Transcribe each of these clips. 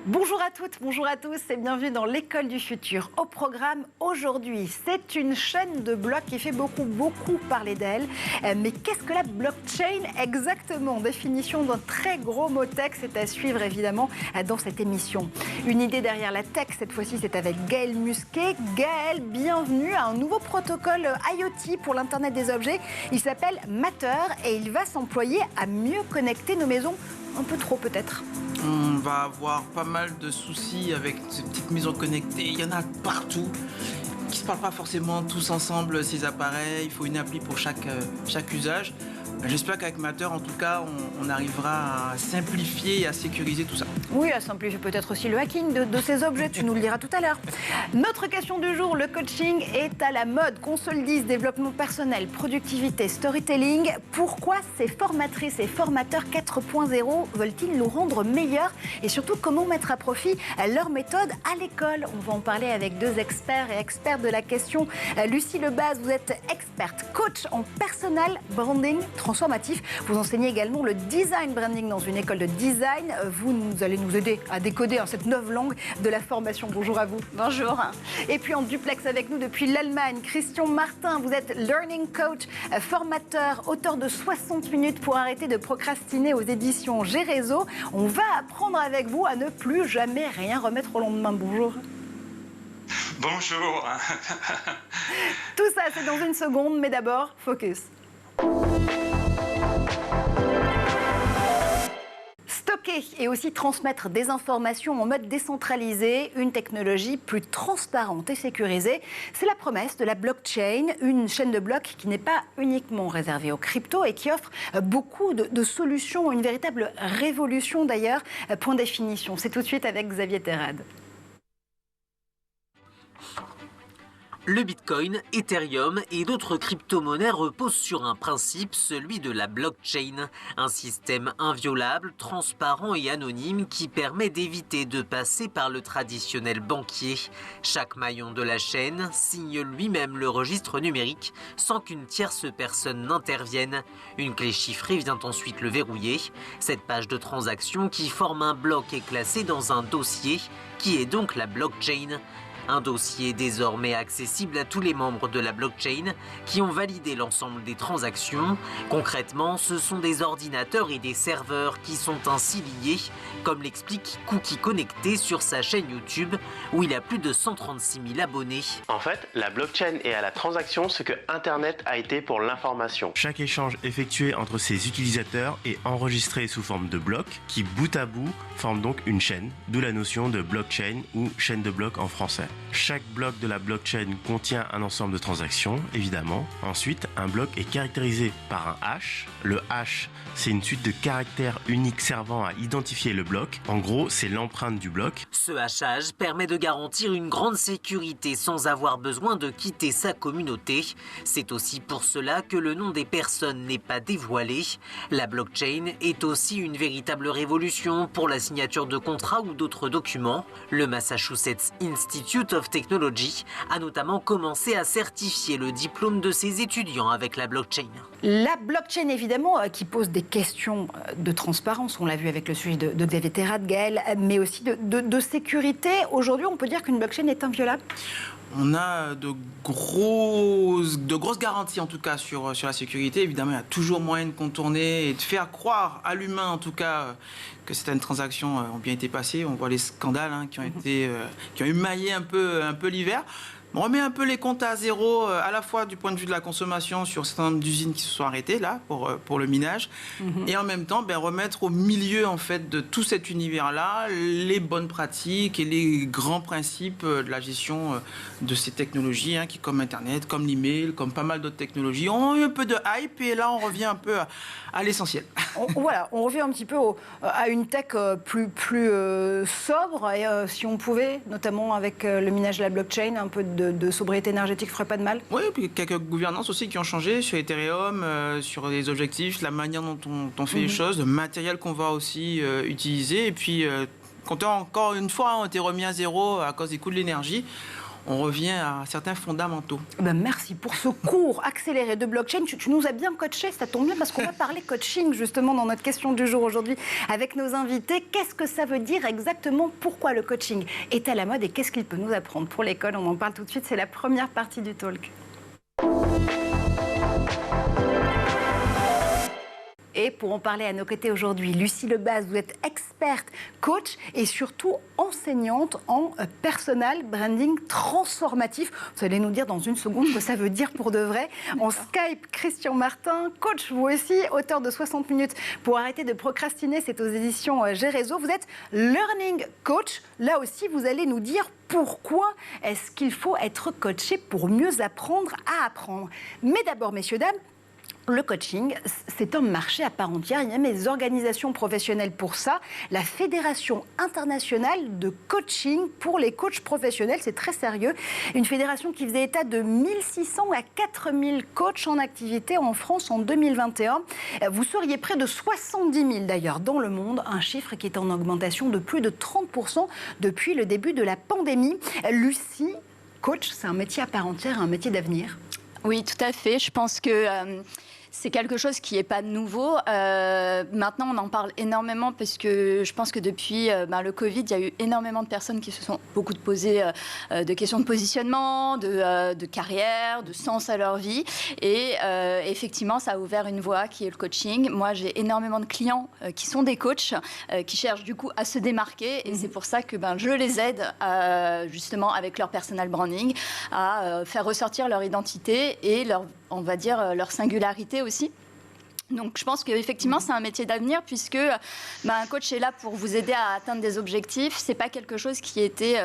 Bonjour à toutes, bonjour à tous et bienvenue dans l'école du futur. Au programme aujourd'hui, c'est une chaîne de blocs qui fait beaucoup parler d'elle. Mais qu'est-ce que la blockchain exactement? Définition d'un très gros mot tech, c'est à suivre évidemment dans cette émission. Une idée derrière la tech, cette fois-ci c'est avec Gaël Musquet. Gaël, bienvenue à un nouveau protocole IoT pour l'Internet des objets. Il s'appelle Matter et il va s'employer à mieux connecter nos maisons. Un peu trop peut-être. On va avoir pas mal de soucis avec ces petites maisons connectées. Il y en a partout qui ne se parlent pas forcément tous ensemble, ces appareils. Il faut une appli pour chaque usage. J'espère qu'avec Matter, en tout cas, on arrivera à simplifier et à sécuriser tout ça. Oui, à simplifier peut-être aussi le hacking de ces objets, tu nous le diras tout à l'heure. Notre question du jour, le coaching est à la mode. Console 10, développement personnel, productivité, storytelling. Pourquoi ces formatrices et formateurs 4.0 veulent-ils nous rendre meilleurs? Et surtout, comment mettre à profit leur méthode à l'école? On va en parler avec deux experts et experts de la question. Lucie Lebaz, vous êtes experte, coach en personal branding transformatif. Vous enseignez également le design branding dans une école de design. Vous allez nous aider à décoder cette 9 langues de la formation. Bonjour à vous. Bonjour. Et puis en duplex avec nous depuis l'Allemagne, Christian Martin. Vous êtes learning coach, formateur, auteur de 60 minutes pour arrêter de procrastiner aux éditions G-Réseau. On va apprendre avec vous à ne plus jamais rien remettre au lendemain. Bonjour. Bonjour. Tout ça, c'est dans une seconde, mais d'abord, focus. Stocker et aussi transmettre des informations en mode décentralisé, une technologie plus transparente et sécurisée. C'est la promesse de la blockchain, une chaîne de blocs qui n'est pas uniquement réservée aux cryptos et qui offre beaucoup de solutions, une véritable révolution d'ailleurs. Point définition, c'est tout de suite avec Xavier Terrade. Le Bitcoin, Ethereum et d'autres crypto-monnaies reposent sur un principe, celui de la blockchain, un système inviolable, transparent et anonyme qui permet d'éviter de passer par le traditionnel banquier. Chaque maillon de la chaîne signe lui-même le registre numérique sans qu'une tierce personne n'intervienne. Une clé chiffrée vient ensuite le verrouiller. Cette page de transaction qui forme un bloc est classée dans un dossier qui est donc la blockchain. Un dossier désormais accessible à tous les membres de la blockchain qui ont validé l'ensemble des transactions. Concrètement, ce sont des ordinateurs et des serveurs qui sont ainsi liés, comme l'explique Cookie Connecté sur sa chaîne YouTube, où il a plus de 136 000 abonnés. En fait, la blockchain est à la transaction ce que Internet a été pour l'information. Chaque échange effectué entre ces utilisateurs est enregistré sous forme de blocs qui, bout à bout, forment donc une chaîne, d'où la notion de blockchain ou chaîne de blocs en français. Chaque bloc de la blockchain contient un ensemble de transactions, évidemment. Ensuite, un bloc est caractérisé par un hash. Le hash, c'est une suite de caractères uniques servant à identifier le bloc. En gros, c'est l'empreinte du bloc. Ce hachage permet de garantir une grande sécurité sans avoir besoin de quitter sa communauté. C'est aussi pour cela que le nom des personnes n'est pas dévoilé. La blockchain est aussi une véritable révolution pour la signature de contrats ou d'autres documents. Le Massachusetts Institute of Technology a notamment commencé à certifier le diplôme de ses étudiants avec la blockchain. La blockchain, évidemment, qui pose des questions de transparence, on l'a vu avec le sujet de Xavier Terrade, Gaël, mais aussi de sécurité. Aujourd'hui, on peut dire qu'une blockchain est inviolable? On a de grosses garanties, en tout cas, sur la sécurité. Évidemment, il y a toujours moyen de contourner et de faire croire à l'humain, en tout cas, que certaines transactions ont bien été passées. On voit les scandales qui ont émaillé un peu l'hiver. On remet un peu les comptes à zéro, à la fois du point de vue de la consommation sur un certain nombre d'usines qui se sont arrêtées là pour le minage, et en même temps remettre au milieu en fait de tout cet univers-là les bonnes pratiques et les grands principes de la gestion de ces technologies qui, comme Internet, comme l'email, comme pas mal d'autres technologies, ont eu un peu de hype, et là on revient un peu à l'essentiel. On revient un petit peu à une tech plus sobre, et si on pouvait, notamment avec le minage de la blockchain, un peu de sobriété énergétique ferait pas de mal. Oui, puis quelques gouvernances aussi qui ont changé sur Ethereum, sur les objectifs, la manière dont on fait les choses, le matériel qu'on va aussi utiliser, et puis quand encore une fois on a été remis à zéro à cause des coûts de l'énergie. on revient à certains fondamentaux. Merci pour ce cours accéléré de blockchain. Tu nous as bien coaché, ça tombe bien parce qu'on va parler coaching justement dans notre question du jour aujourd'hui avec nos invités. Qu'est-ce que ça veut dire exactement? Pourquoi le coaching est à la mode et qu'est-ce qu'il peut nous apprendre pour l'école? On en parle tout de suite, c'est la première partie du talk. Et pour en parler à nos côtés aujourd'hui, Lucie Lebas, vous êtes experte, coach et surtout enseignante en personal branding transformatif. Vous allez nous dire dans une seconde ce que ça veut dire pour de vrai. En Skype, Christian Martin, coach vous aussi, auteur de 60 minutes pour arrêter de procrastiner, c'est aux éditions G-Réseau. Vous êtes learning coach. Là aussi, vous allez nous dire pourquoi est-ce qu'il faut être coaché pour mieux apprendre à apprendre. Mais d'abord, messieurs, dames, le coaching, c'est un marché à part entière. Il y a des organisations professionnelles pour ça. La Fédération internationale de coaching pour les coachs professionnels, c'est très sérieux. Une fédération qui faisait état de 1600 à 4000 coachs en activité en France en 2021. Vous seriez près de 70 000 d'ailleurs dans le monde, un chiffre qui est en augmentation de plus de 30% depuis le début de la pandémie. Lucie, coach, c'est un métier à part entière, un métier d'avenir. Oui, tout à fait. Je pense que c'est quelque chose qui n'est pas nouveau. Maintenant, on en parle énormément parce que je pense que depuis le Covid, il y a eu énormément de personnes qui se sont beaucoup posées de questions de positionnement, de carrière, de sens à leur vie. Et effectivement, ça a ouvert une voie qui est le coaching. Moi, j'ai énormément de clients qui sont des coachs, qui cherchent du coup à se démarquer. Et c'est pour ça que je les aide justement avec leur personal branding à faire ressortir leur identité et on va dire leur singularité aussi. Donc je pense qu'effectivement c'est un métier d'avenir puisque un coach est là pour vous aider à atteindre des objectifs. C'est pas quelque chose qui était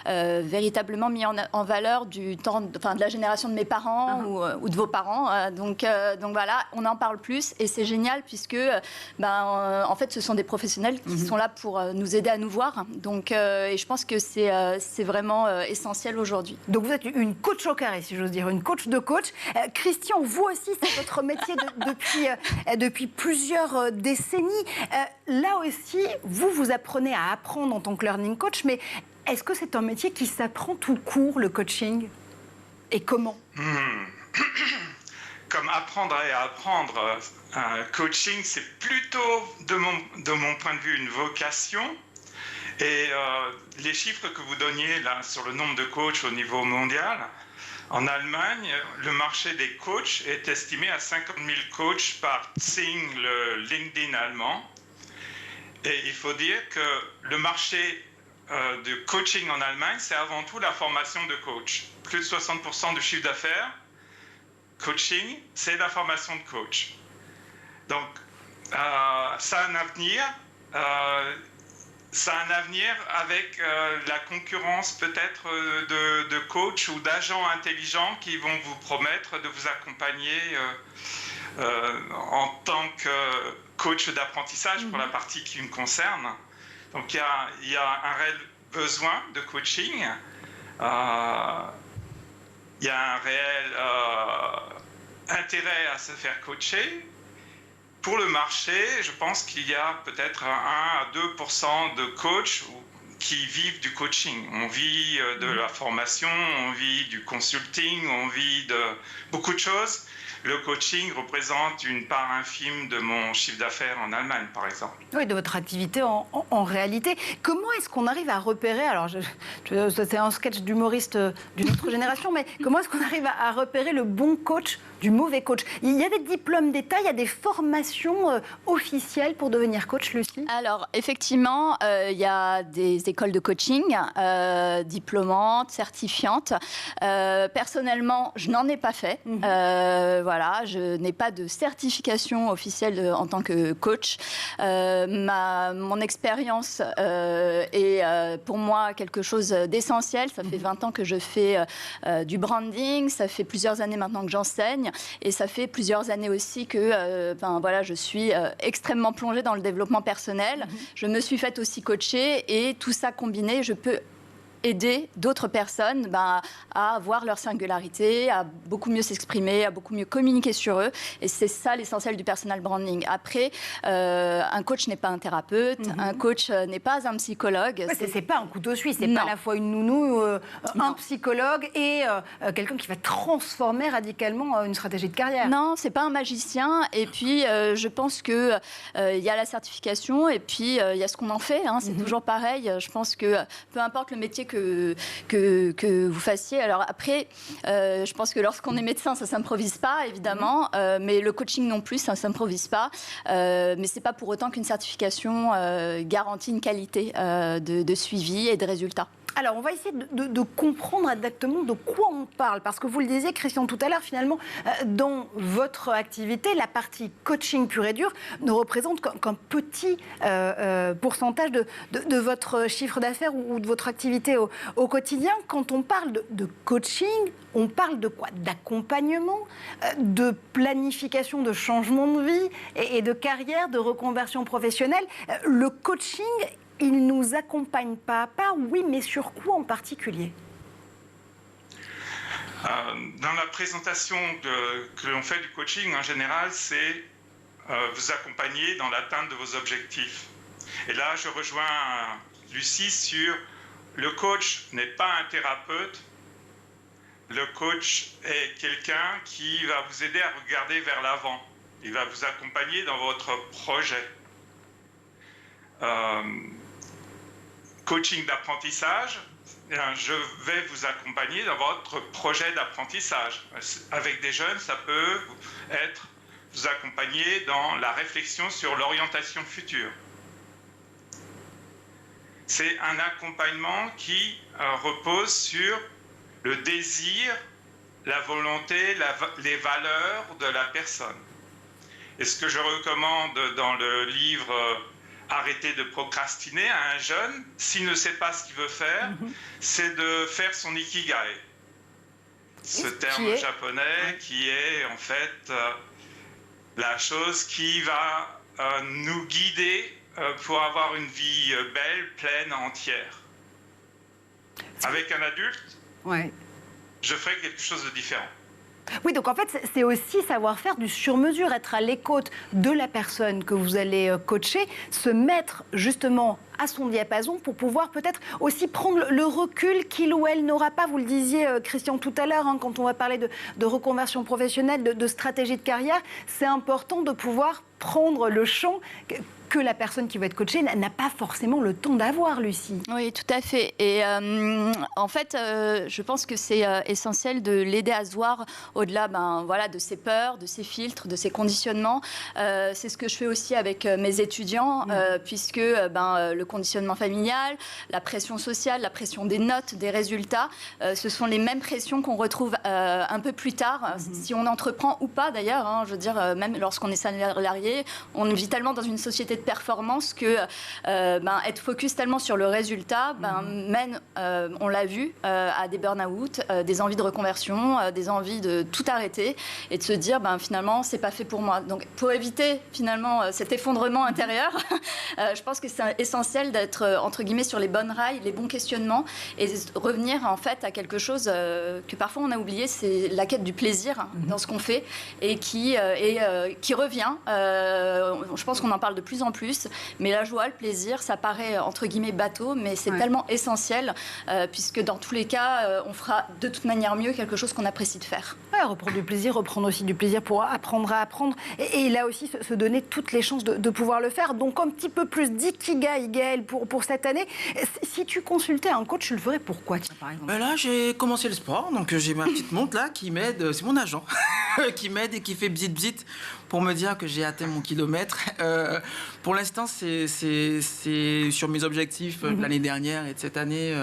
véritablement mis en valeur du temps, de la génération de mes parents ou de vos parents. Donc voilà, on en parle plus et c'est génial puisque en fait ce sont des professionnels qui sont là pour nous aider à nous voir. Donc et je pense que c'est vraiment essentiel aujourd'hui. Donc vous êtes une coach au carré, si j'ose dire, une coach de coach. Christian, vous aussi c'est votre métier depuis plusieurs décennies. Là aussi, vous apprenez à apprendre en tant que learning coach, mais est-ce que c'est un métier qui s'apprend tout court, le coaching? Et comment? Comme apprendre et apprendre, coaching, c'est plutôt, de mon point de vue, une vocation. Et les chiffres que vous donniez là sur le nombre de coachs au niveau mondial, en Allemagne, le marché des coachs est estimé à 50 000 coachs par Xing, le LinkedIn allemand. Et il faut dire que le marché de coaching en Allemagne, c'est avant tout la formation de coach. Plus de 60% du chiffre d'affaires, coaching, c'est la formation de coach. Donc, ça a un avenir. Ça a un avenir avec la concurrence peut-être de coachs ou d'agents intelligents qui vont vous promettre de vous accompagner en tant que coach d'apprentissage pour la partie qui me concerne. Donc il y a un réel besoin de coaching, il y a un réel intérêt à se faire coacher. Pour le marché, je pense qu'il y a peut-être 1 à 2% de coachs qui vivent du coaching. On vit de la formation, on vit du consulting, on vit de beaucoup de choses. Le coaching représente une part infime de mon chiffre d'affaires en Allemagne, par exemple. Oui, de votre activité en réalité. Comment est-ce qu'on arrive à repérer, alors c'est un sketch d'humoriste d'une autre génération, mais comment est-ce qu'on arrive à repérer le bon coach du mauvais coach? Il y a des diplômes d'État, il y a des formations officielles pour devenir coach, Lucie? Alors, effectivement, il y a des écoles de coaching diplômantes, certifiantes. Personnellement, je n'en ai pas fait. Voilà, je n'ai pas de certification officielle en tant que coach. Mon expérience est pour moi quelque chose d'essentiel. Ça fait 20 ans que je fais du branding. Ça fait plusieurs années maintenant que j'enseigne. Et ça fait plusieurs années aussi que je suis extrêmement plongée dans le développement personnel. Je me suis faite aussi coacher et tout ça combiné, je peux aider d'autres personnes à avoir leur singularité, à beaucoup mieux s'exprimer, à beaucoup mieux communiquer sur eux. Et c'est ça l'essentiel du personal branding. Après, un coach n'est pas un thérapeute, un coach n'est pas un psychologue. C'est pas un couteau suisse, c'est pas à la fois une nounou, un psychologue et quelqu'un qui va transformer radicalement une stratégie de carrière. Non, c'est pas un magicien. Et puis, je pense que il y a la certification et puis il y a ce qu'on en fait. C'est toujours pareil. Je pense que peu importe le métier que vous fassiez. Alors après, je pense que lorsqu'on est médecin, ça s'improvise pas, évidemment. Mais le coaching non plus, ça s'improvise pas. Mais c'est pas pour autant qu'une certification garantit une qualité de suivi et de résultats. Alors, on va essayer de comprendre exactement de quoi on parle. Parce que vous le disiez, Christian, tout à l'heure, finalement, dans votre activité, la partie coaching pur et dur ne représente qu'un petit pourcentage de votre chiffre d'affaires ou de votre activité au quotidien. Quand on parle de coaching, on parle de quoi? D'accompagnement, de planification de changement de vie et de carrière, de reconversion professionnelle. Le coaching, il nous accompagne pas à pas, oui, mais sur quoi en particulier? Dans la présentation que l'on fait du coaching, en général, c'est vous accompagner dans l'atteinte de vos objectifs. Et là, je rejoins Lucie sur le coach n'est pas un thérapeute. Le coach est quelqu'un qui va vous aider à regarder vers l'avant. Il va vous accompagner dans votre projet. Coaching d'apprentissage, je vais vous accompagner dans votre projet d'apprentissage. Avec des jeunes, ça peut être vous accompagner dans la réflexion sur l'orientation future. C'est un accompagnement qui repose sur le désir, la volonté, les valeurs de la personne. Et ce que je recommande dans le livre Arrêter de procrastiner à un jeune, s'il ne sait pas ce qu'il veut faire, c'est de faire son ikigai. Ce terme japonais qui est en fait la chose qui va nous guider pour avoir une vie belle, pleine, entière. Avec un adulte, je ferai quelque chose de différent. Oui, donc en fait, c'est aussi savoir faire du sur-mesure, être à l'écoute de la personne que vous allez coacher, se mettre justement à son diapason pour pouvoir peut-être aussi prendre le recul qu'il ou elle n'aura pas. Vous le disiez, Christian, tout à l'heure, quand on va parler de reconversion professionnelle, de stratégie de carrière, c'est important de pouvoir prendre le champ que la personne qui va être coachée n'a pas forcément le temps d'avoir, Lucie. Oui, tout à fait. Et en fait, je pense que c'est essentiel de l'aider à se voir au-delà de ses peurs, de ses filtres, de ses conditionnements. C'est ce que je fais aussi avec mes étudiants, puisque le conditionnement familial, la pression sociale, la pression des notes, des résultats, ce sont les mêmes pressions qu'on retrouve un peu plus tard, si on entreprend ou pas d'ailleurs. Je veux dire, même lorsqu'on est salarié, on vit tellement dans une société de performance que être focus tellement sur le résultat mène, on l'a vu, à des burn-out, des envies de reconversion, des envies de tout arrêter et de se dire finalement c'est pas fait pour moi. Donc pour éviter finalement cet effondrement intérieur, je pense que c'est essentiel d'être entre guillemets sur les bonnes rails, les bons questionnements et revenir en fait à quelque chose que parfois on a oublié, c'est la quête du plaisir dans ce qu'on fait et qui revient. Je pense qu'on en parle de plus en plus, mais la joie, le plaisir, ça paraît entre guillemets bateau, mais c'est tellement essentiel puisque dans tous les cas, on fera de toute manière mieux quelque chose qu'on apprécie de faire. Reprendre du plaisir, reprendre aussi du plaisir pour apprendre à apprendre et là aussi se donner toutes les chances de pouvoir le faire. Donc un petit peu plus d'ikigai, Gaël, pour cette année. Si tu consultais un coach, tu le ferais pourquoi, par exemple? Là, j'ai commencé le sport, donc j'ai ma petite montre là qui m'aide, c'est mon agent, qui m'aide et qui fait bzit pour me dire que j'ai atteint mon kilomètre. Pour l'instant, c'est sur mes objectifs de l'année dernière et de cette année.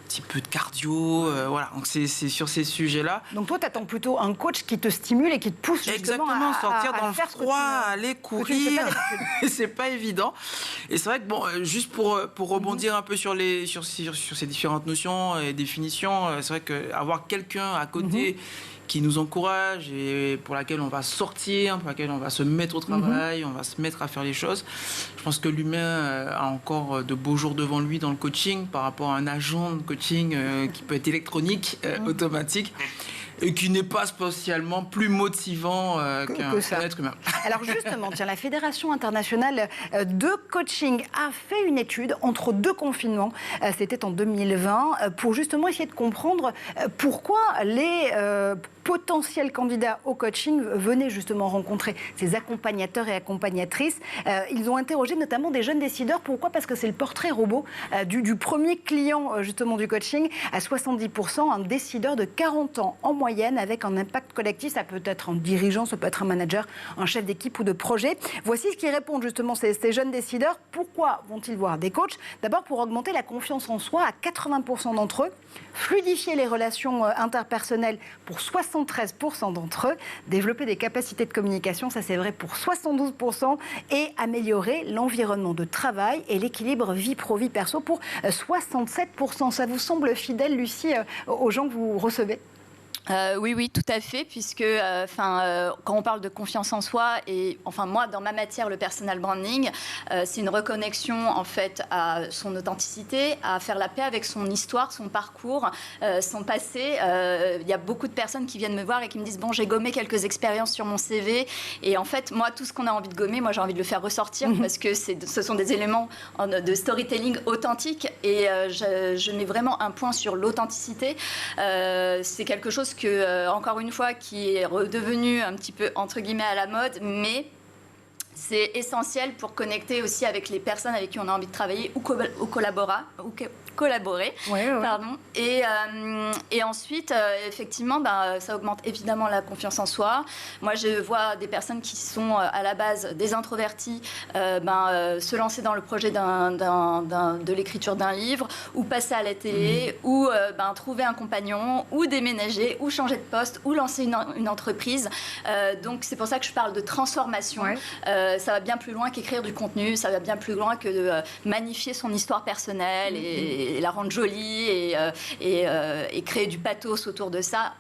Petit peu de cardio, voilà. Donc c'est sur ces sujets-là. Donc toi, tu attends plutôt un coach qui te stimule et qui te pousse justement à sortir dans le froid, aller courir. C'est pas évident. Et c'est vrai que, bon, juste pour rebondir un peu sur ces différentes notions et définitions, c'est vrai qu'avoir quelqu'un à côté qui nous encourage et pour laquelle on va sortir, pour laquelle on va se mettre au travail, on va se mettre à faire les choses. Je pense que l'humain a encore de beaux jours devant lui dans le coaching par rapport à un agent de coaching qui peut être électronique, automatique, et qui n'est pas spécialement plus motivant qu'un être humain. Alors justement, tiens, la Fédération internationale de coaching a fait une étude entre 2 confinements, c'était en 2020, pour justement essayer de comprendre pourquoi les potentiels candidats au coaching venaient justement rencontrer ces accompagnateurs et accompagnatrices. Ils ont interrogé notamment des jeunes décideurs. Pourquoi ? Parce que c'est le portrait robot du premier client justement du coaching. À 70%, un décideur de 40 ans en moyenne avec un impact collectif. Ça peut être un dirigeant, ça peut être un manager, un chef d'équipe ou de projet. Voici ce qu'ils répondent justement ces jeunes décideurs. Pourquoi vont-ils voir des coachs ? D'abord pour augmenter la confiance en soi à 80% d'entre eux, fluidifier les relations interpersonnelles pour 73% d'entre eux, développer des capacités de communication, ça c'est vrai pour 72%, et améliorer l'environnement de travail et l'équilibre vie pro-vie perso pour 67%. Ça vous semble fidèle, Lucie, aux gens que vous recevez ? Oui, tout à fait, puisque quand on parle de confiance en soi, et enfin moi, dans ma matière, le personal branding, c'est une reconnexion en fait à son authenticité, à faire la paix avec son histoire, son parcours, son passé. Il y a beaucoup de personnes qui viennent me voir et qui me disent bon, j'ai gommé quelques expériences sur mon CV, et en fait moi, tout ce qu'on a envie de gommer, moi j'ai envie de le faire ressortir parce que ce sont des éléments de storytelling authentique, et je mets vraiment un point sur l'authenticité. C'est quelque chose que, encore une fois, qui est redevenu un petit peu, entre guillemets, à la mode, mais c'est essentiel pour connecter aussi avec les personnes avec qui on a envie de travailler ou collaborer. Pardon. Et ensuite, effectivement, ça augmente évidemment la confiance en soi. Moi, je vois des personnes qui sont à la base des introvertis se lancer dans le projet de l'écriture d'un livre, ou passer à la télé, ou trouver un compagnon, ou déménager, ou changer de poste, ou lancer une entreprise. Donc, c'est pour ça que je parle de transformation. Ça va bien plus loin qu'écrire du contenu, ça va bien plus loin que de magnifier son histoire personnelle et la rendre jolie et créer du pathos autour de ça.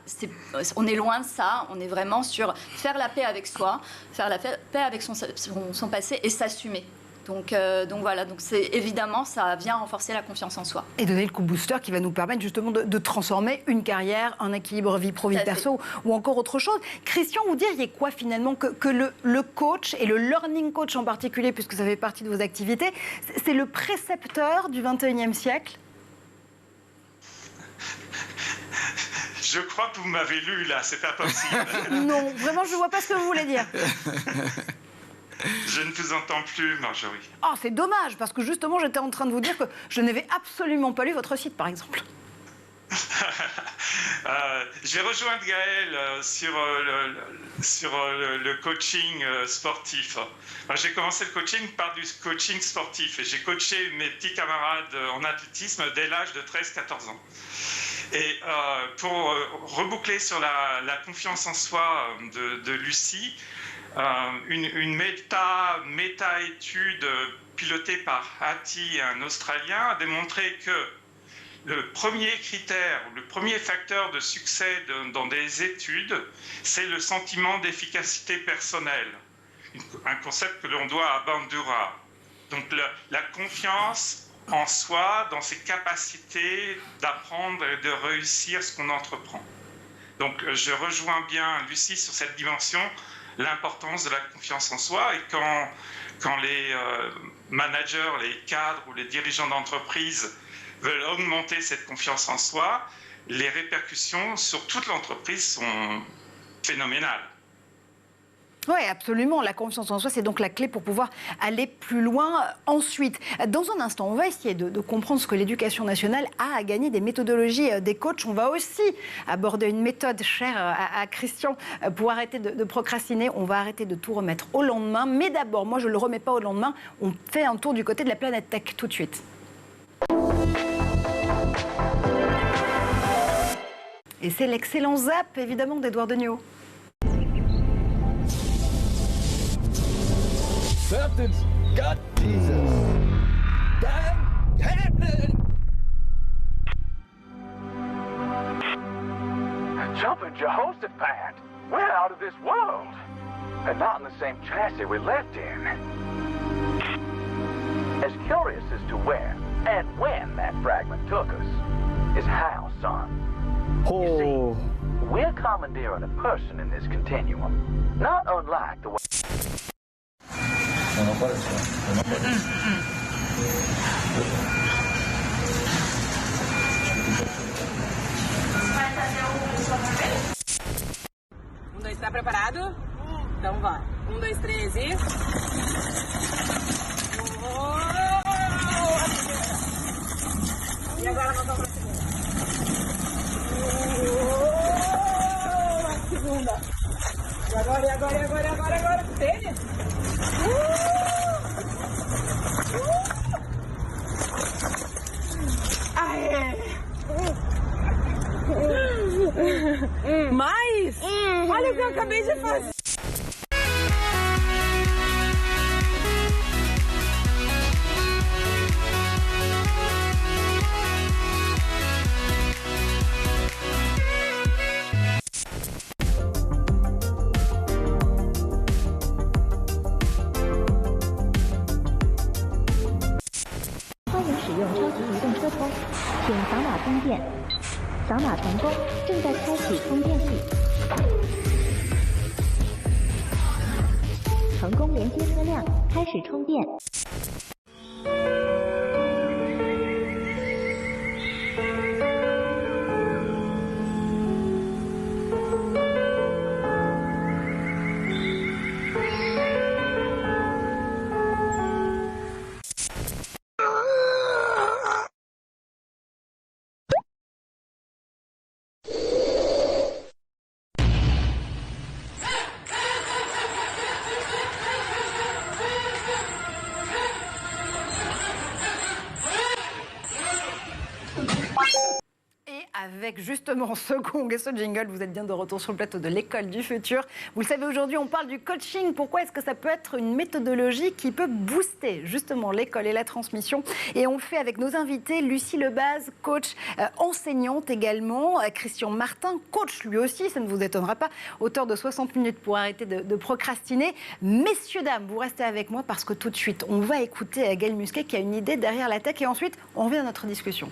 On est loin de ça, on est vraiment sur faire la paix avec soi, faire la paix avec son passé et s'assumer. Donc voilà, c'est évidemment, ça vient renforcer la confiance en soi. Et donner le coup booster qui va nous permettre justement de transformer une carrière, un équilibre vie pro, vie perso ou encore autre chose. Christian, vous diriez quoi finalement que le coach et le learning coach en particulier, puisque ça fait partie de vos activités, c'est le précepteur du 21e siècle ? Je crois que vous m'avez lu là, c'est pas possible. Non, vraiment, je ne vois pas ce que vous voulez dire. Je ne vous entends plus, Marjorie. Oh, c'est dommage, parce que justement, j'étais en train de vous dire que je n'avais absolument pas lu votre site, par exemple. J'ai rejoint Gaël sur le coaching sportif. J'ai commencé le coaching par du coaching sportif et j'ai coaché mes petits camarades en athlétisme dès l'âge de 13-14 ans. Et pour reboucler sur la confiance en soi de Lucie, une méta-étude pilotée par Hattie, un Australien, a démontré que le premier critère, le premier facteur de succès dans des études, c'est le sentiment d'efficacité personnelle, un concept que l'on doit à Bandura. Donc la confiance en soi, dans ses capacités d'apprendre et de réussir ce qu'on entreprend. Donc je rejoins bien Lucie sur cette dimension, l'importance de la confiance en soi, et quand les managers, les cadres ou les dirigeants d'entreprise veulent augmenter cette confiance en soi, les répercussions sur toute l'entreprise sont phénoménales. Oui, absolument. La confiance en soi, c'est donc la clé pour pouvoir aller plus loin ensuite. Dans un instant, on va essayer de comprendre ce que l'Éducation nationale a à gagner des méthodologies des coachs. On va aussi aborder une méthode chère à Christian pour arrêter de procrastiner. On va arrêter de tout remettre au lendemain. Mais d'abord, moi, je ne le remets pas au lendemain. On fait un tour du côté de la planète tech tout de suite. Et c'est l'excellent Zap, évidemment, d'Edouard Degnaud. Acceptance God, Jesus. Damn happening. Jumping Jehoshaphat. We're out of this world. And not in the same chassis we left in. As curious as to where and when that fragment took us is how, son. You see, we're commandeering a person in this continuum, not unlike the way... Está preparado? Então vai. 1, 2, 3 e... E agora nós vamos para a segunda. A segunda. E agora. Tênis. Aê! Mais? Olha o que eu acabei de fazer. Avec justement ce gong et ce jingle, vous êtes bien de retour sur le plateau de l'École du Futur. Vous le savez, aujourd'hui, on parle du coaching. Pourquoi est-ce que ça peut être une méthodologie qui peut booster justement l'école et la transmission? Et on le fait avec nos invités, Lucie Lebaz, coach, enseignante également, Christian Martin, coach lui aussi, ça ne vous étonnera pas, auteur de 60 minutes pour arrêter de procrastiner. Messieurs, dames, vous restez avec moi parce que tout de suite, on va écouter Gaël Musquet qui a une idée derrière la tech et ensuite, on revient à notre discussion.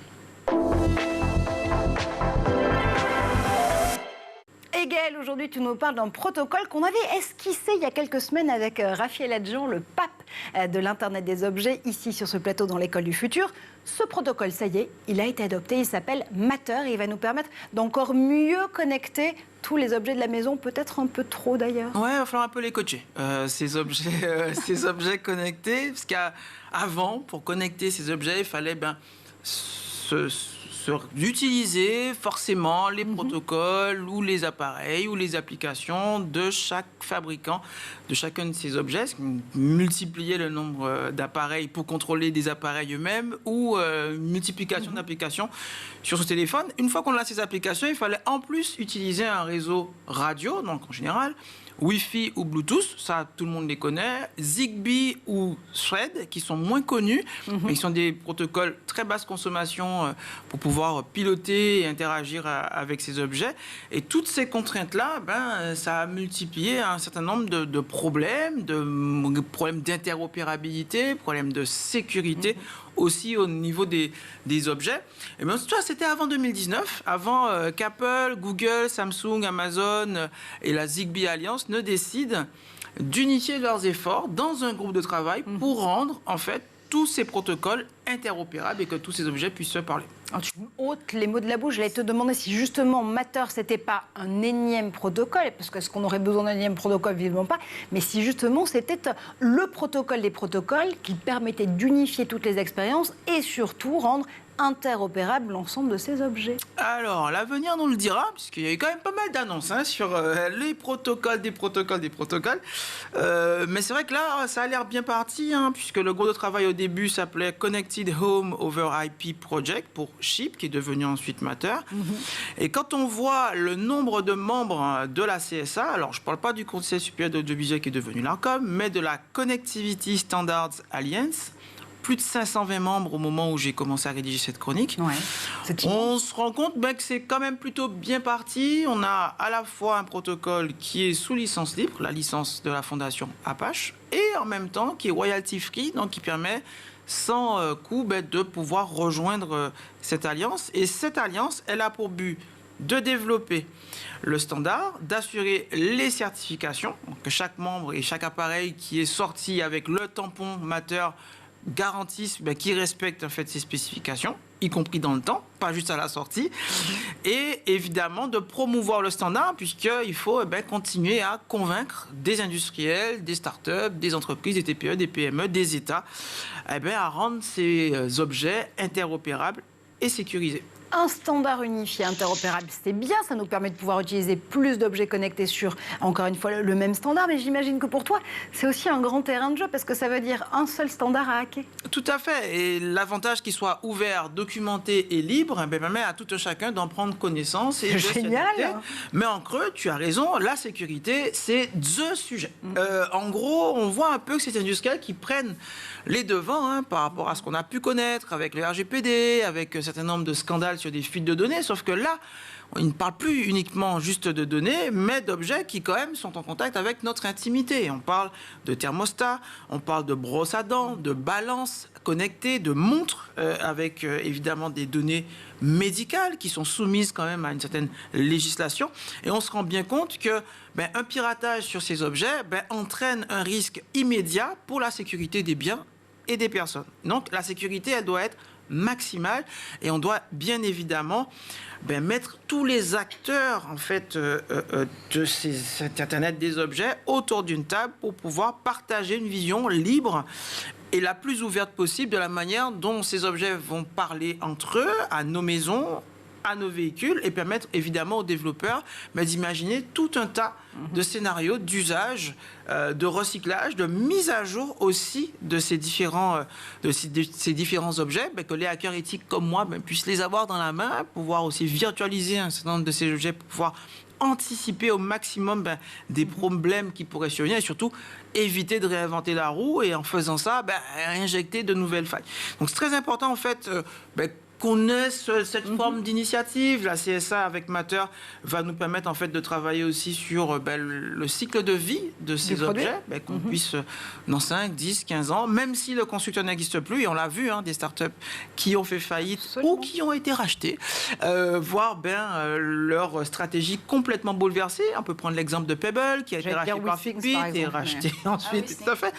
Et Gaël, aujourd'hui, tu nous parles d'un protocole qu'on avait esquissé il y a quelques semaines avec Raphaël Adjean, le pape de l'Internet des objets, ici sur ce plateau dans l'École du Futur. Ce protocole, ça y est, il a été adopté, il s'appelle Matter et il va nous permettre d'encore mieux connecter tous les objets de la maison, peut-être un peu trop d'ailleurs. Ouais, il va falloir un peu les coacher, ces objets connectés, parce qu'avant, pour connecter ces objets, il fallait d'utiliser forcément les protocoles ou les appareils ou les applications de chaque fabricant de chacun de ces objets, multiplier le nombre d'appareils pour contrôler des appareils eux-mêmes ou multiplication d'applications sur ce téléphone. Une fois qu'on a ces applications, il fallait en plus utiliser un réseau radio, donc en général Wi-Fi ou Bluetooth, ça tout le monde les connaît, Zigbee ou Thread qui sont moins connus, mais qui sont des protocoles très basse consommation pour pouvoir piloter et interagir avec ces objets. Et toutes ces contraintes-là, ça a multiplié un certain nombre de problèmes d'interopérabilité, problèmes de sécurité aussi au niveau des objets. Et bien, ça, c'était avant 2019, avant qu'Apple, Google, Samsung, Amazon et la Zigbee Alliance ne décident d'unifier leurs efforts dans un groupe de travail pour rendre, en fait, tous ces protocoles interopérables et que tous ces objets puissent se parler. Alors, tu ôtes les mots de la bouche. J'allais te demander si justement Matter, c'était pas un énième protocole, parce que est-ce qu'on aurait besoin d'un énième protocole? Évidemment pas. Mais si justement c'était le protocole des protocoles qui permettait d'unifier toutes les expériences et surtout rendre interopérable l'ensemble de ces objets. Alors, l'avenir nous le dira, puisqu'il y a eu quand même pas mal d'annonces sur les protocoles, des protocoles. Mais c'est vrai que là, ça a l'air bien parti, puisque le groupe de travail au début s'appelait Connected Home over IP Project, pour Chip, qui est devenu ensuite Matter. Et quand on voit le nombre de membres de la CSA, alors je ne parle pas du Conseil supérieur de l'audiovisuel qui est devenu l'ARCOM, mais de la Connectivity Standards Alliance, plus de 520 membres au moment où j'ai commencé à rédiger cette chronique. On se rend compte que c'est quand même plutôt bien parti. On a à la fois un protocole qui est sous licence libre, la licence de la fondation Apache, et en même temps qui est royalty free, donc qui permet sans coût de pouvoir rejoindre cette alliance. Et cette alliance, elle a pour but de développer le standard, d'assurer les certifications, donc que chaque membre et chaque appareil qui est sorti avec le tampon Matter garantissent qu'ils respectent en fait ces spécifications, y compris dans le temps, pas juste à la sortie, et évidemment de promouvoir le standard, puisqu'il faut continuer à convaincre des industriels, des startups, des entreprises, des TPE, des PME, des États, à rendre ces objets interopérables et sécurisés. Un standard unifié interopérable, c'est bien, ça nous permet de pouvoir utiliser plus d'objets connectés sur, encore une fois, le même standard, mais j'imagine que pour toi, c'est aussi un grand terrain de jeu, parce que ça veut dire un seul standard à hacker. Tout à fait, et l'avantage qu'il soit ouvert, documenté et libre, permet à tout un chacun d'en prendre connaissance. Et génial. Mais en creux, tu as raison, la sécurité, c'est THE sujet. En gros, on voit un peu que c'est des industriels qui prennent les devants par rapport à ce qu'on a pu connaître avec le RGPD, avec un certain nombre de scandales sur des fuites de données, sauf que là, on ne parle plus uniquement juste de données, mais d'objets qui quand même sont en contact avec notre intimité. On parle de thermostat, on parle de brosse à dents, de balance connectée, de montres avec évidemment des données médicales qui sont soumises quand même à une certaine législation. Et on se rend bien compte que un piratage sur ces objets entraîne un risque immédiat pour la sécurité des biens et des personnes. Donc la sécurité, elle doit être maximale et on doit bien évidemment mettre tous les acteurs en fait de cet Internet des objets autour d'une table pour pouvoir partager une vision libre et la plus ouverte possible de la manière dont ces objets vont parler entre eux, à nos maisons, à nos véhicules, et permettre évidemment aux développeurs d'imaginer tout un tas de scénarios d'usage, de recyclage, de mise à jour aussi de ces différents objets, que les hackers éthiques comme moi puissent les avoir dans la main, pouvoir aussi virtualiser un certain nombre de ces objets pour pouvoir anticiper au maximum des problèmes qui pourraient survenir et surtout éviter de réinventer la roue et en faisant ça, injecter de nouvelles failles. Donc c'est très important en fait qu'on ait cette forme d'initiative. La CSA avec Matter va nous permettre en fait de travailler aussi sur le cycle de vie de ces objets, qu'on puisse dans 5, 10, 15 ans, même si le constructeur n'existe plus, et on l'a vu, des startups qui ont fait faillite ou qui ont été rachetées, voir leur stratégie complètement bouleversée. On peut prendre l'exemple de Pebble qui a été racheté par Fitbit et racheté ensuite, tout à fait,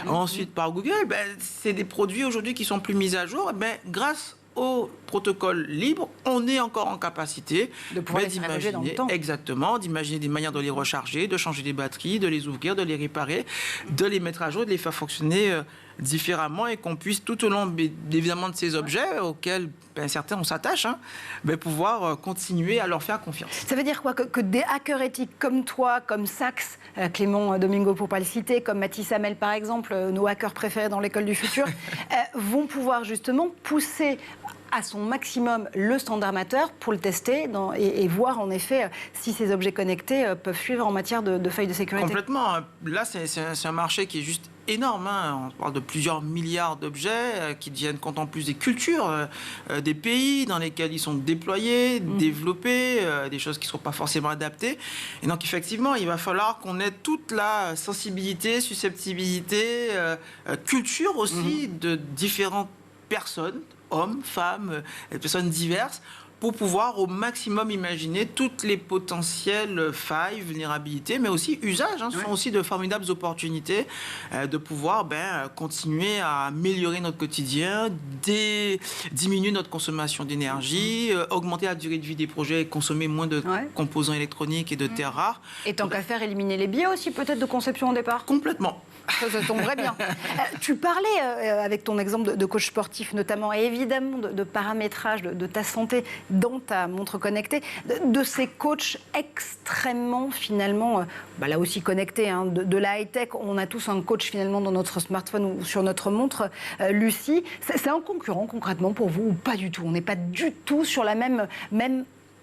ensuite par Google. C'est des produits aujourd'hui qui sont plus mis à jour, grâce au protocole libre, on est encore en capacité de pouvoir d'imaginer dans le temps. Exactement, d'imaginer des manières de les recharger, de changer des batteries, de les ouvrir, de les réparer, de les mettre à jour, de les faire fonctionner différemment et qu'on puisse tout au long évidemment de ces objets auxquels certains on s'attache, pouvoir continuer à leur faire confiance. Ça veut dire quoi que des hackers éthiques comme toi, comme Sachs, Clément Domingo pour pas le citer, comme Mathis Hamel par exemple, nos hackers préférés dans l'école du futur, vont pouvoir justement pousser à son maximum le standard Matter pour le tester et voir en effet si ces objets connectés peuvent suivre en matière de failles de sécurité. Complètement. Là, c'est un marché qui est juste énorme. On parle de plusieurs milliards d'objets qui tiennent compte en plus des cultures, des pays dans lesquels ils sont déployés, développés, des choses qui ne sont pas forcément adaptées. Et donc, effectivement, il va falloir qu'on ait toute la sensibilité, susceptibilité, culture aussi de différentes personnes, hommes, femmes, personnes diverses, pour pouvoir au maximum imaginer toutes les potentielles failles, vulnérabilités, mais aussi usages. Ce sont aussi de formidables opportunités de pouvoir continuer à améliorer notre quotidien, diminuer notre consommation d'énergie, augmenter la durée de vie des projets, consommer moins de composants électroniques et de terres rares. Et tant qu'à faire, éliminer les biais aussi peut-être de conception au départ. Complètement. Ça tomberait bien. Tu parlais, avec ton exemple de coach sportif notamment, et évidemment de paramétrage de ta santé dans ta montre connectée, de ces coachs extrêmement, finalement, là aussi connectés, hein, de la high-tech. On a tous un coach, finalement, dans notre smartphone ou sur notre montre. Lucie, c'est un concurrent, concrètement, pour vous, ou pas du tout? On n'est pas du tout sur la même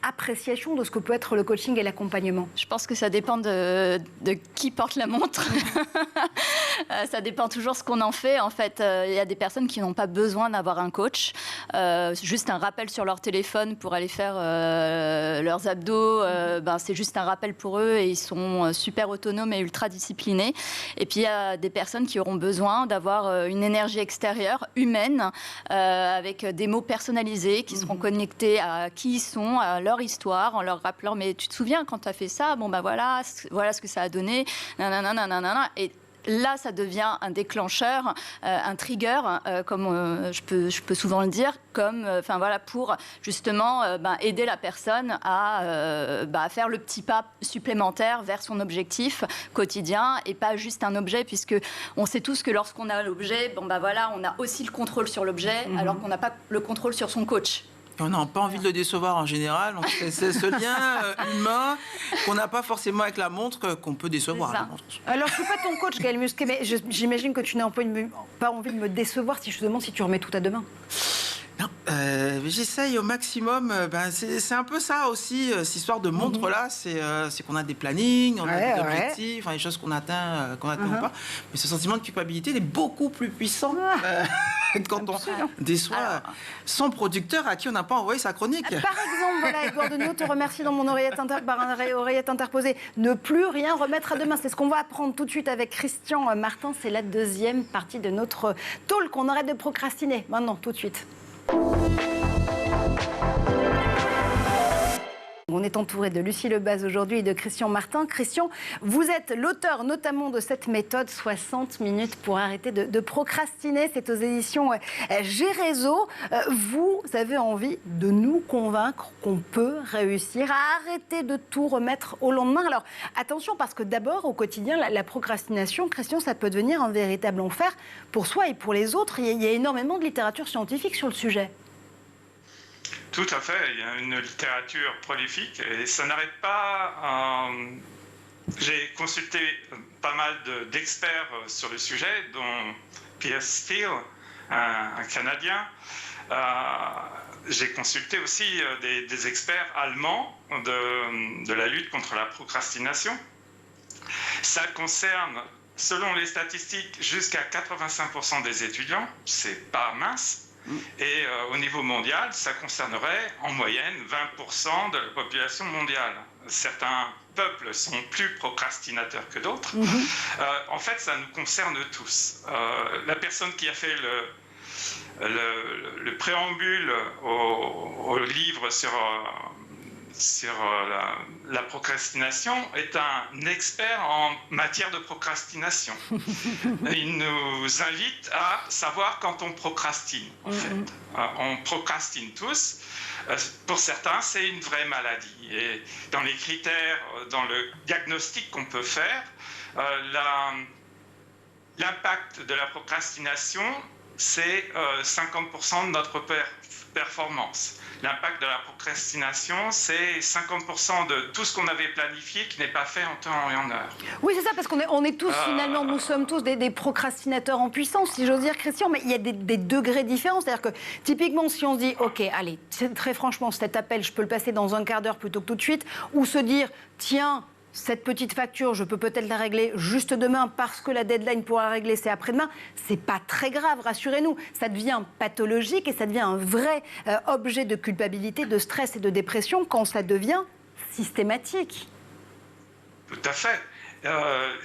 appréciation de ce que peut être le coaching et l'accompagnement? Je pense que ça dépend de qui porte la montre. Ça dépend toujours ce qu'on en fait. En fait, il y a des personnes qui n'ont pas besoin d'avoir un coach. Juste un rappel sur leur téléphone pour aller faire leurs abdos, c'est juste un rappel pour eux et ils sont super autonomes et ultra disciplinés. Et puis, il y a des personnes qui auront besoin d'avoir une énergie extérieure, humaine, avec des mots personnalisés qui seront connectés à qui ils sont, à leur histoire, en leur rappelant, mais tu te souviens quand tu as fait ça, voilà ce que ça a donné, nanana. Et là, ça devient un déclencheur, un trigger, comme je peux souvent le dire, comme, pour justement aider la personne à faire le petit pas supplémentaire vers son objectif quotidien et pas juste un objet, puisque on sait tous que lorsqu'on a l'objet, on a aussi le contrôle sur l'objet, alors qu'on n'a pas le contrôle sur son coach. Et on n'a pas envie de le décevoir en général. Donc c'est ce lien humain qu'on n'a pas forcément avec la montre qu'on peut décevoir. Alors, je ne suis pas ton coach, Gaël Musquet, mais j'imagine que tu n'as pas envie de me décevoir si je te demande si tu remets tout à demain. Non, j'essaye au maximum. C'est un peu ça aussi, cette histoire de montre-là. C'est qu'on a des plannings, on a des objectifs, des choses qu'on atteint ou pas. Mais ce sentiment de culpabilité, il est beaucoup plus puissant quand on déçoit son producteur à qui on n'a pas envoyé sa chronique. Par exemple, Edouard Deneau te remercie dans mon oreillette interposée. Ne plus rien remettre à demain. C'est ce qu'on va apprendre tout de suite avec Christian Martin. C'est la deuxième partie de notre talk. On arrête de procrastiner. Maintenant, tout de suite. On est entouré de Lucie Lebaz aujourd'hui et de Christian Martin. Christian, vous êtes l'auteur notamment de cette méthode 60 minutes pour arrêter de procrastiner. C'est aux éditions Gérézo. Vous avez envie de nous convaincre qu'on peut réussir à arrêter de tout remettre au lendemain. Alors attention, parce que d'abord au quotidien, la procrastination, Christian, ça peut devenir un véritable enfer pour soi et pour les autres. Il y a énormément de littérature scientifique sur le sujet. Tout à fait, il y a une littérature prolifique et ça n'arrête pas. J'ai consulté pas mal d'experts sur le sujet, dont Pierre Steele, un Canadien. J'ai consulté aussi des experts allemands de la lutte contre la procrastination. Ça concerne, selon les statistiques, jusqu'à 85% des étudiants, c'est pas mince. Et au niveau mondial, ça concernerait en moyenne 20% de la population mondiale. Certains peuples sont plus procrastinateurs que d'autres. En fait, ça nous concerne tous. La personne qui a fait le préambule au livre sur la procrastination est un expert en matière de procrastination. Il nous invite à savoir quand on procrastine, en fait. On procrastine tous. Pour certains, c'est une vraie maladie. Et dans les critères, dans le diagnostic qu'on peut faire, l'impact de la procrastination, c'est 50% de notre performance. L'impact de la procrastination, c'est 50% de tout ce qu'on avait planifié qui n'est pas fait en temps et en heure. Oui, c'est ça, parce qu'on est tous, finalement, nous sommes tous des procrastinateurs en puissance, si j'ose dire, Christian, mais il y a des degrés différents. C'est-à-dire que, typiquement, si on se dit, OK, allez, très franchement, cet appel, je peux le passer dans un quart d'heure plutôt que tout de suite, ou se dire, tiens, cette petite facture, je peux peut-être la régler juste demain parce que la deadline pour la régler, c'est après-demain. C'est pas très grave, rassurez-nous. Ça devient pathologique et ça devient un vrai objet de culpabilité, de stress et de dépression quand ça devient systématique. Tout à fait.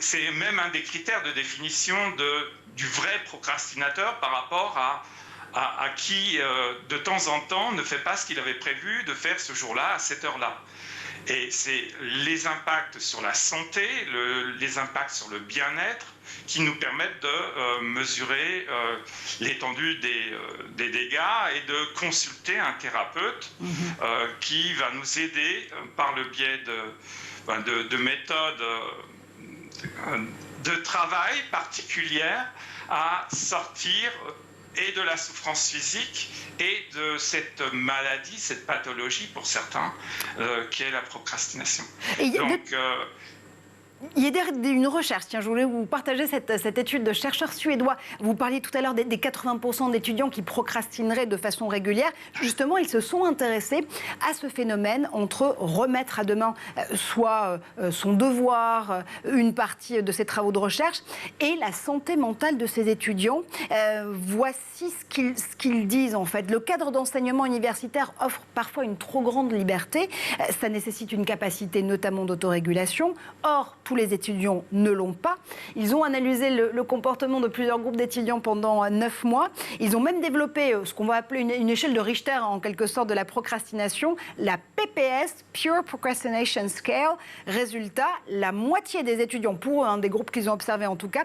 C'est même un des critères de définition du vrai procrastinateur par rapport à qui, de temps en temps, ne fait pas ce qu'il avait prévu de faire ce jour-là, à cette heure-là. Et c'est les impacts sur la santé, les impacts sur le bien-être qui nous permettent de mesurer l'étendue des dégâts et de consulter un thérapeute qui va nous aider par le biais de méthodes de travail particulière à sortir et de la souffrance physique et de cette maladie, cette pathologie pour certains, qui est la procrastination. Il y a une recherche, tiens, je voulais vous partager cette étude de chercheurs suédois. Vous parliez tout à l'heure des 80% d'étudiants qui procrastineraient de façon régulière. Justement, ils se sont intéressés à ce phénomène entre remettre à demain soit son devoir, une partie de ses travaux de recherche, et la santé mentale de ces étudiants. Voici ce qu'ils disent en fait. Le cadre d'enseignement universitaire offre parfois une trop grande liberté. Ça nécessite une capacité notamment d'autorégulation. Or, tous les étudiants ne l'ont pas. Ils ont analysé le comportement de plusieurs groupes d'étudiants pendant 9 mois. Ils ont même développé ce qu'on va appeler une échelle de Richter, en quelque sorte, de la procrastination, la PPS, Pure Procrastination Scale. Résultat, la moitié des étudiants, pour un des groupes qu'ils ont observés en tout cas,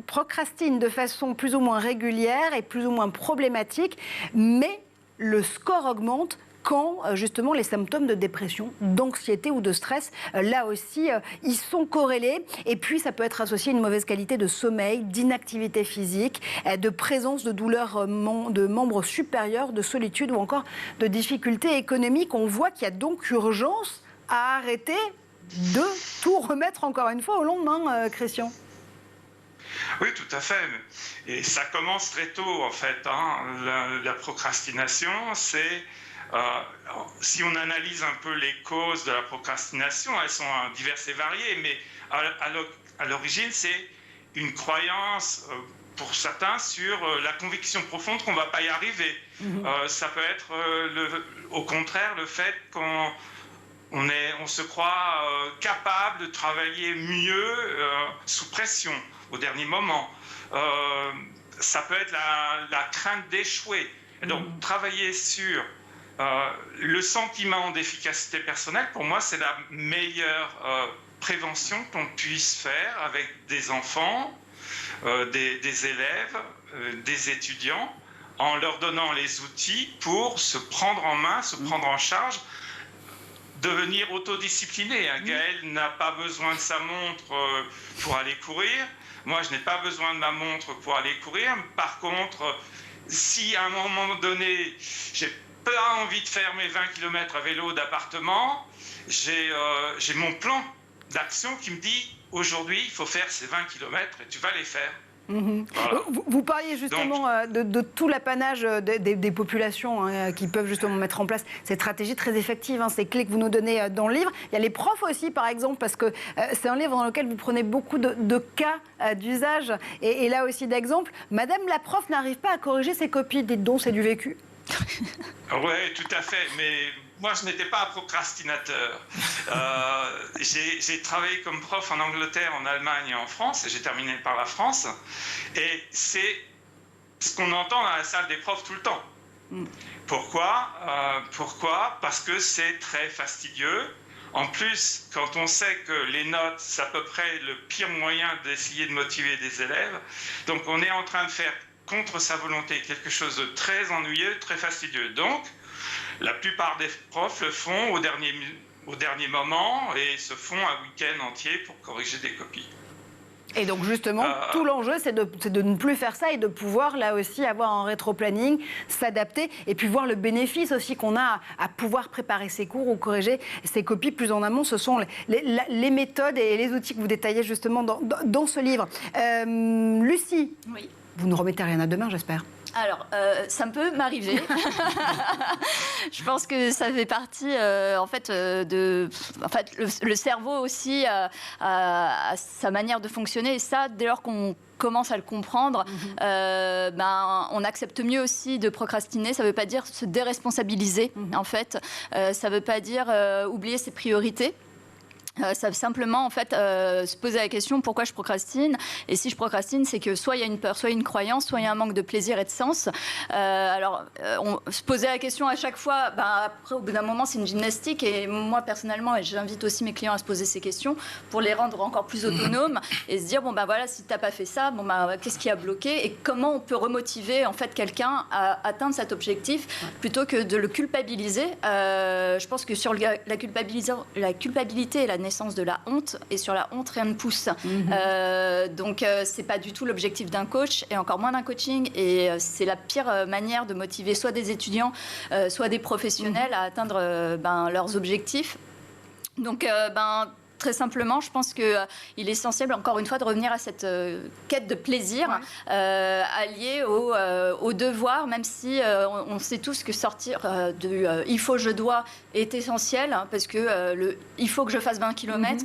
procrastinent de façon plus ou moins régulière et plus ou moins problématique, mais le score augmente quand, justement, les symptômes de dépression, d'anxiété ou de stress, là aussi, ils sont corrélés. Et puis, ça peut être associé à une mauvaise qualité de sommeil, d'inactivité physique, de présence de douleurs de membres supérieurs, de solitude ou encore de difficultés économiques. On voit qu'il y a donc urgence à arrêter de tout remettre, encore une fois, au lendemain, Christian. Oui, tout à fait. Et ça commence très tôt, en fait. La procrastination, c'est... si on analyse un peu les causes de la procrastination, elles sont diverses et variées, mais à l'origine, c'est une croyance pour certains sur la conviction profonde qu'on ne va pas y arriver. Ça peut être au contraire le fait qu'on se croit capable de travailler mieux sous pression, au dernier moment. Ça peut être la crainte d'échouer. Donc, travailler sur le sentiment d'efficacité personnelle, pour moi, c'est la meilleure prévention qu'on puisse faire avec des enfants, des élèves, des étudiants, en leur donnant les outils pour se prendre en main, se prendre en charge, devenir autodiscipliné. Gaël n'a pas besoin de sa montre pour aller courir. Moi, je n'ai pas besoin de ma montre pour aller courir. Par contre, si à un moment donné, j'ai pas envie de faire mes 20 km à vélo d'appartement, j'ai mon plan d'action qui me dit aujourd'hui il faut faire ces 20 km et tu vas les faire. Voilà. Vous parliez justement de tout l'apanage des populations qui peuvent justement mettre en place cette stratégie très effective, ces clés que vous nous donnez dans le livre. Il y a les profs aussi, par exemple, parce que c'est un livre dans lequel vous prenez beaucoup de cas d'usage et là aussi d'exemples. Madame la prof n'arrive pas à corriger ses copies, dites donc, c'est du vécu. Oui, tout à fait, mais moi je n'étais pas un procrastinateur. J'ai travaillé comme prof en Angleterre, en Allemagne et en France, et j'ai terminé par la France. Et c'est ce qu'on entend dans la salle des profs tout le temps. Pourquoi ? Parce que c'est très fastidieux. En plus, quand on sait que les notes, c'est à peu près le pire moyen d'essayer de motiver des élèves, donc on est en train de faire contre sa volonté quelque chose de très ennuyeux, très fastidieux. Donc, la plupart des profs le font au dernier moment et se font un week-end entier pour corriger des copies. Et donc justement, tout l'enjeu, c'est de ne plus faire ça et de pouvoir là aussi avoir un rétro-planning, s'adapter et puis voir le bénéfice aussi qu'on a à pouvoir préparer ses cours ou corriger ses copies plus en amont. Ce sont les méthodes et les outils que vous détaillez justement dans ce livre. Lucie, oui. Vous ne remettez rien à demain, j'espère. Alors, ça peut m'arriver. Je pense que ça fait partie, le cerveau aussi a sa manière de fonctionner. Et ça, dès lors qu'on commence à le comprendre, on accepte mieux aussi de procrastiner. Ça ne veut pas dire se déresponsabiliser, en fait. Ça ne veut pas dire oublier ses priorités. Ça veut simplement en fait se poser la question pourquoi je procrastine, et si je procrastine c'est que soit il y a une peur, soit une croyance, soit il y a un manque de plaisir et de sens. On se poser la question à chaque fois, après au bout d'un moment c'est une gymnastique, et moi personnellement, et j'invite aussi mes clients à se poser ces questions pour les rendre encore plus autonomes et se dire voilà, si tu n'as pas fait ça, qu'est-ce qui a bloqué et comment on peut remotiver en fait quelqu'un à atteindre cet objectif plutôt que de le culpabiliser. Je pense que sur la culpabilité et la reconnaissance de la honte, et sur la honte, rien ne pousse. Donc, c'est pas du tout l'objectif d'un coach, et encore moins d'un coaching, et c'est la pire manière de motiver soit des étudiants, soit des professionnels à atteindre leurs objectifs. Donc, très simplement, je pense qu'il est essentiel, encore une fois, de revenir à cette quête de plaisir alliée au devoir, même si on sait tous que sortir du « il faut, je dois » est essentiel, hein, parce que il faut que je fasse 20 km.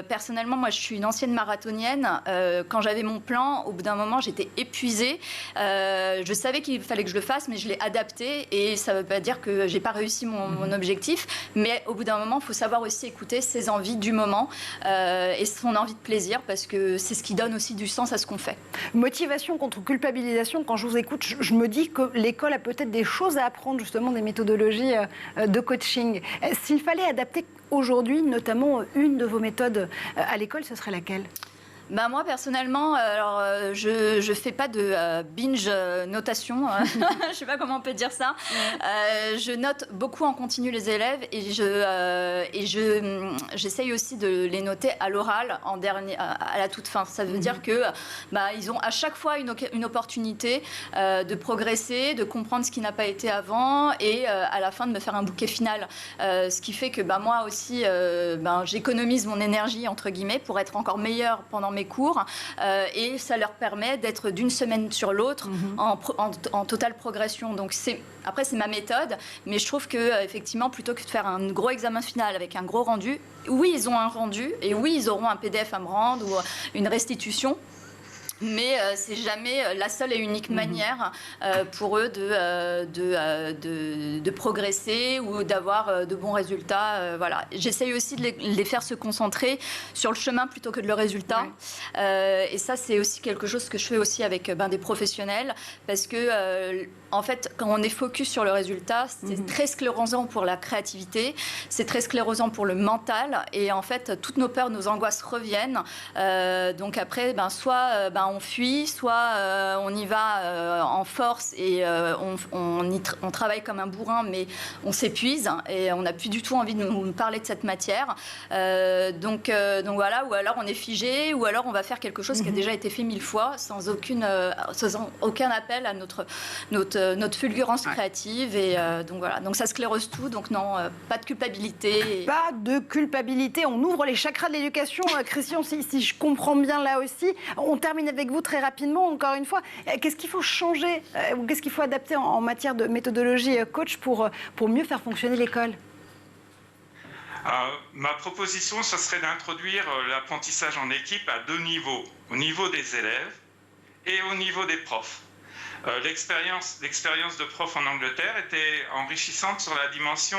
Personnellement, moi, je suis une ancienne marathonienne. Quand j'avais mon plan, au bout d'un moment, j'étais épuisée. Je savais qu'il fallait que je le fasse, mais je l'ai adapté, et ça ne veut pas dire que je n'ai pas réussi mon objectif. Mais au bout d'un moment, il faut savoir aussi écouter ses envies du moment et son envie de plaisir, parce que c'est ce qui donne aussi du sens à ce qu'on fait. Motivation contre culpabilisation, quand je vous écoute, je me dis que l'école a peut-être des choses à apprendre, justement, des méthodologies de coaching. S'il fallait adapter aujourd'hui, notamment une de vos méthodes à l'école, ce serait laquelle ? Moi, personnellement, je fais pas de binge notation. Je sais pas comment on peut dire ça. Je note beaucoup en continu les élèves, et j'essaye aussi de les noter à l'oral à la toute fin. Ça veut dire que ils ont à chaque fois une opportunité de progresser, de comprendre ce qui n'a pas été avant, et à la fin de me faire un bouquet final. Ce qui fait que moi aussi, j'économise mon énergie, entre guillemets, pour être encore meilleure pendant mes cours, et ça leur permet d'être d'une semaine sur l'autre en totale progression. Donc après, c'est ma méthode, mais je trouve que effectivement, plutôt que de faire un gros examen final avec un gros rendu, oui, ils ont un rendu, et oui, ils auront un PDF à me rendre ou une restitution. Mais c'est jamais la seule et unique manière pour eux de progresser ou d'avoir de bons résultats. Voilà. J'essaye aussi de les faire se concentrer sur le chemin plutôt que de le résultat. Et ça, c'est aussi quelque chose que je fais aussi avec des professionnels, parce que en fait, quand on est focus sur le résultat, c'est très sclérosant pour la créativité, c'est très sclérosant pour le mental, et en fait, toutes nos peurs, nos angoisses reviennent. Donc après, soit on fuit, soit on y va en force, et on travaille comme un bourrin, mais on s'épuise, et on n'a plus du tout envie de nous parler de cette matière. Donc voilà, ou alors on est figé, ou alors on va faire quelque chose qui a déjà été fait 1000 fois, sans aucun appel à notre fulgurance créative, et donc voilà, donc ça sclérose tout, donc non, pas de culpabilité. Pas de culpabilité, on ouvre les chakras de l'éducation. Christian, si je comprends bien là aussi, on termine avec vous très rapidement, encore une fois, qu'est-ce qu'il faut changer, ou qu'est-ce qu'il faut adapter en matière de méthodologie coach pour mieux faire fonctionner l'école ? Ma proposition, ce serait d'introduire l'apprentissage en équipe à 2 niveaux, au niveau des élèves et au niveau des profs. L'expérience de prof en Angleterre était enrichissante sur la dimension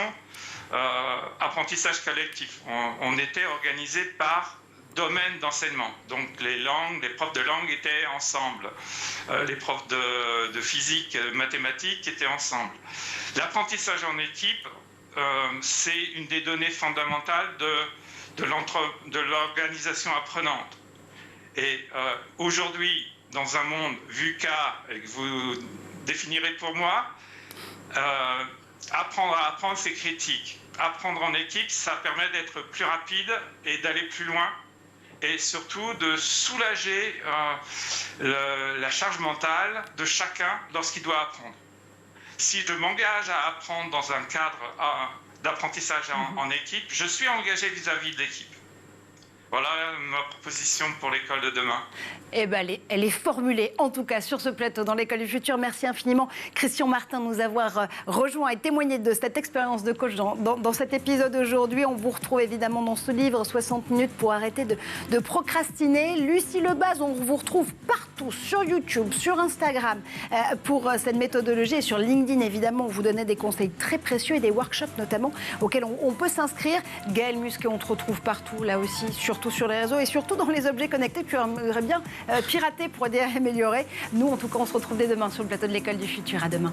apprentissage collectif. On était organisé par domaine d'enseignement. Donc les profs de langue étaient ensemble. Les profs de physique, mathématiques étaient ensemble. L'apprentissage en équipe, c'est une des données fondamentales de l'organisation apprenante. Et aujourd'hui, dans un monde VUCA, et que vous définirez pour moi, apprendre à apprendre, c'est critique. Apprendre en équipe, ça permet d'être plus rapide et d'aller plus loin, et surtout de soulager la charge mentale de chacun lorsqu'il doit apprendre. Si je m'engage à apprendre dans un cadre d'apprentissage en équipe, je suis engagé vis-à-vis de l'équipe. Voilà ma proposition pour l'école de demain. Eh ben, elle est formulée, en tout cas, sur ce plateau dans l'école du futur. Merci infiniment, Christian Martin, de nous avoir rejoint et témoigné de cette expérience de coach dans cet épisode aujourd'hui. On vous retrouve évidemment dans ce livre, 60 minutes pour arrêter de procrastiner. Lucie Lebaz, on vous retrouve partout, sur YouTube, sur Instagram, pour cette méthodologie, et sur LinkedIn, évidemment, on vous donnait des conseils très précieux et des workshops, notamment, auxquels on peut s'inscrire. Gaël Musquet, on te retrouve partout, là aussi, surtout sur les réseaux et surtout dans les objets connectés. Tu aimerais bien pirater pour aider à améliorer. Nous, en tout cas, on se retrouve dès demain sur le plateau de l'école du futur. À demain.